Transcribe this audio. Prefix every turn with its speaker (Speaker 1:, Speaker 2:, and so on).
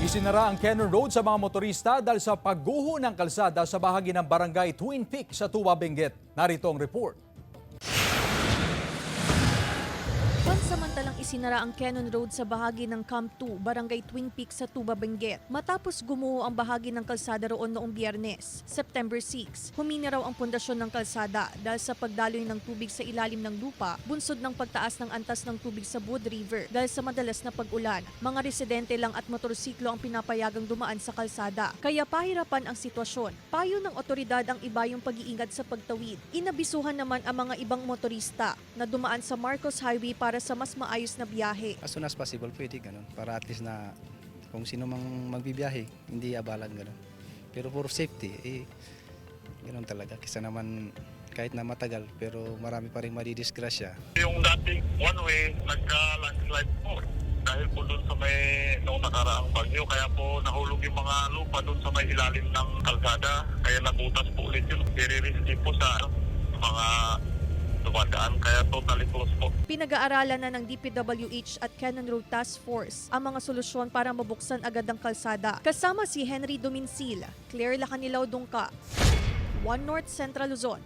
Speaker 1: Isinara ang Cannon Road sa mga motorista dahil sa pagguho ng kalsada sa bahagi ng barangay Twin Peaks sa Tuwa, Benguet. Narito ang report.
Speaker 2: Pansamantalang isinara ang Cannon Road sa bahagi ng Camp 2, Barangay Twin Peaks sa Tuba, Benguet. Matapos gumuho ang bahagi ng kalsada roon noong Biyernes, September 6. Humina raw ang pundasyon ng kalsada dahil sa pagdaloy ng tubig sa ilalim ng lupa, bunsod ng pagtaas ng antas ng tubig sa Wood River dahil sa madalas na pag-ulan. Mga residente lang at motorsiklo ang pinapayagang dumaan sa kalsada, kaya pahirapan ang sitwasyon. Payo ng otoridad ang iba yung pag-iingat sa pagtawid. Inabisuhan naman ang mga ibang motorista na dumaan sa Marcos Highway para sa mas maayos na biyahe.
Speaker 3: As soon as possible, pwede ganun. Para at least na kung sino mang magbibiyahe, hindi abalan ganun. Pero for safety, ganun talaga. Kisa naman kahit na matagal, pero marami pa rin madidisgrasya.
Speaker 4: Yung dating one way, nagka-landslide po. Dahil po doon sa may noong nakaraang bagyo, kaya po nahulog yung mga lupa doon sa may ilalim ng kalsada. Kaya nabutas po ulit yun. Very risky po sa mga dumadaan, kaya totally closed po.
Speaker 2: Pinag-aaralan na ng DPWH at Cannon Road Task Force ang mga solusyon para mabuksan agad ang kalsada. Kasama si Henry Dominsil, Claire Lacanilaw Dungka, One North Central Luzon.